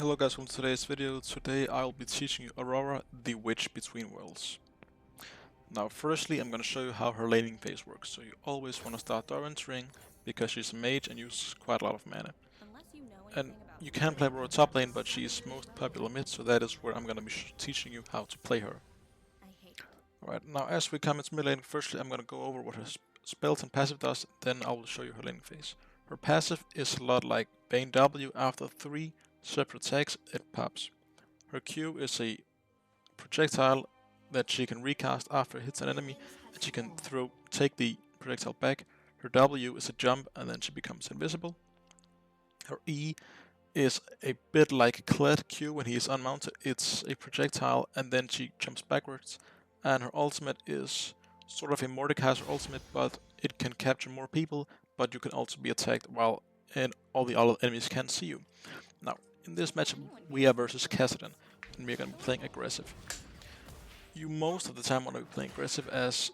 Hello guys, welcome to today's video. Today I'll be teaching you Aurora, the Witch Between Worlds. Now firstly I'm going to show you how her laning phase works. So you always want to start door entering because she's a mage and uses quite a lot of mana. And you can play Aurora top lane, but she's most popular mid, so that is where I'm going to be teaching you how to play her. Alright, now as we come into mid lane, firstly I'm going to go over what her spells and passive does, then I will show you her laning phase. Her passive is a lot like Bane W. After 3 separate attacks it pops. Her Q is a projectile that she can recast after it hits an enemy, and she can take the projectile back. Her W is a jump, and then she becomes invisible. Her E is a bit like Kled Q when he is unmounted. It's a projectile, and then she jumps backwards. And her ultimate is sort of a Mordekaiser ultimate, but it can capture more people, but you can also be attacked while all the other enemies can see you. Now, in this match, we are versus Kassadin, and we're going to be playing aggressive. You most of the time want to be playing aggressive as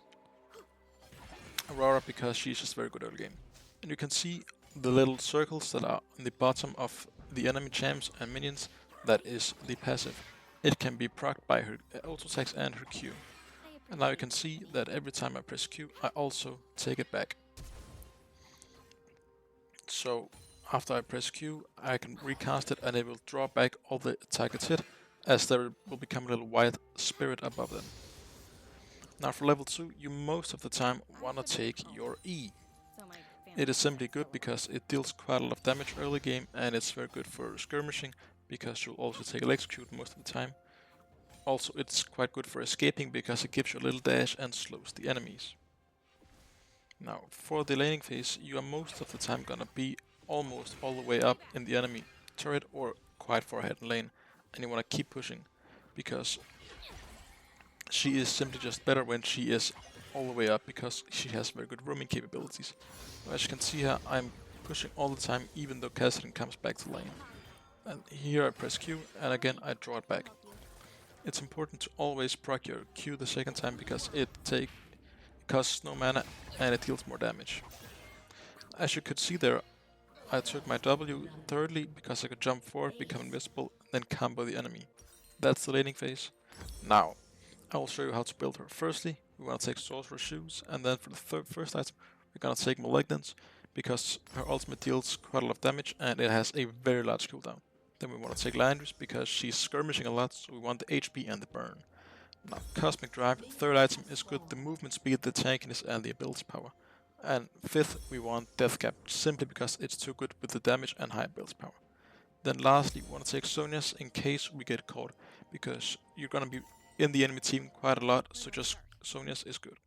Aurora because she's just very good early game. And you can see the little circles that are on the bottom of the enemy champs and minions. That is the passive. It can be procced by her auto attacks and her Q. And now you can see that every time I press Q, I also take it back. So after I press Q, I can recast it and it will draw back all the targets hit, as there will become a little white spirit above them. Now for level 2, you most of the time wanna take your E. It is simply good because it deals quite a lot of damage early game, and it's very good for skirmishing because you'll also take electrocute most of the time. Also it's quite good for escaping because it gives you a little dash and slows the enemies. Now for the laning phase, you are most of the time gonna be almost all the way up in the enemy turret or quite far ahead in lane, and you wanna keep pushing because she is simply just better when she is all the way up because she has very good roaming capabilities. As you can see here, I'm pushing all the time even though Kassadin comes back to lane. And here I press Q and again I draw it back. It's important to always proc your Q the second time because it costs no mana and it deals more damage. As you could see there, I took my W thirdly because I could jump forward, become invisible, then combo the enemy. That's the laning phase. Now, I will show you how to build her. Firstly, we want to take Sorcerer Shoes, and then for the first item, we're going to take Malignance, because her ultimate deals quite a lot of damage and it has a very large cooldown. Then we want to take Landris, because she's skirmishing a lot, so we want the HP and the burn. Now, Cosmic Drive, third item, is good the movement speed, the tankiness, and the ability power. And fifth, we want Death Cap, simply because it's too good with the damage and high ability power. Then lastly, we want to take Sonia's in case we get caught, because you're gonna be in the enemy team quite a lot, so just Sonia's is good.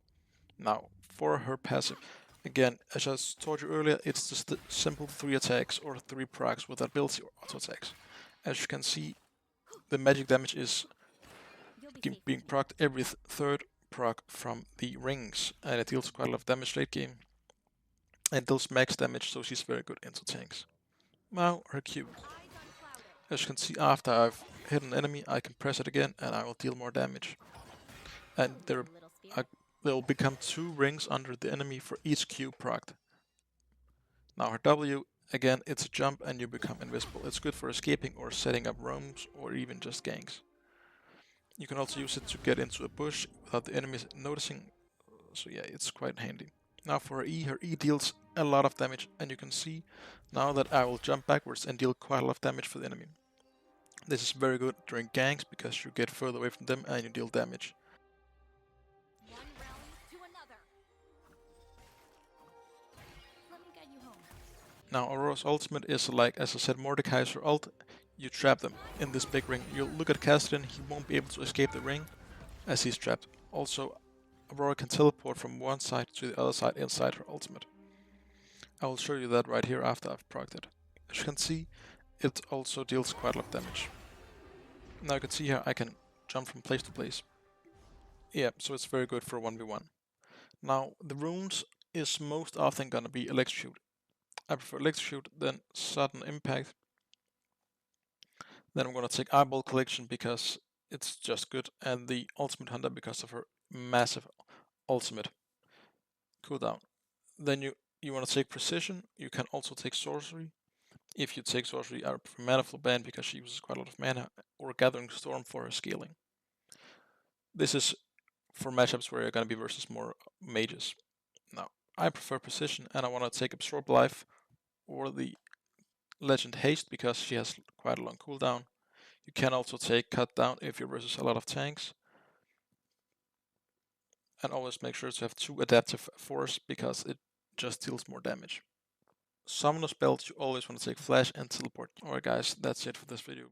Now, for her passive, again, as I told you earlier, it's just the simple 3 attacks or 3 procs with ability or auto attacks. As you can see, the magic damage is being procced every third proc from the rings, and it deals quite a lot of damage late game. And deals max damage, so she's very good into tanks. Now, her Q. As you can see, after I've hit an enemy, I can press it again and I will deal more damage. And there will become 2 rings under the enemy for each Q procced. Now her W, again, it's a jump and you become invisible. It's good for escaping or setting up roams or even just ganks. You can also use it to get into a bush without the enemies noticing, so yeah, it's quite handy. Now for her E deals a lot of damage, and you can see now that I will jump backwards and deal quite a lot of damage for the enemy. This is very good during ganks because you get further away from them and you deal damage. Now Aurora's ultimate is like, as I said, Mordekaiser ult. You trap them in this big ring. You'll look at Kassadin, he won't be able to escape the ring as he's trapped. Also, Aurora can teleport from one side to the other side inside her ultimate. I will show you that right here after I've procced it. As you can see, it also deals quite a lot of damage. Now you can see here I can jump from place to place. Yeah, so it's very good for 1v1. Now, the runes is most often gonna be Electrocute. I prefer Electrocute than Sudden Impact. Then I'm gonna take Eyeball Collection because it's just good, and the Ultimate Hunter because of her massive ultimate cooldown. Then you want to take Precision. You can also take Sorcery, If you take sorcery, I prefer Maniful Band because she uses quite a lot of mana, or Gathering Storm for her scaling. This is for matchups where you're going to be versus more mages. Now, I prefer Precision, and I want to take Absorb Life or the Legend Haste because she has quite a long cooldown. You can also take Cut Down if you're versus a lot of tanks. And always make sure to have 2 Adaptive Force because it just deals more damage. Summoner spells, you always want to take Flash and Teleport. Alright guys, that's it for this video.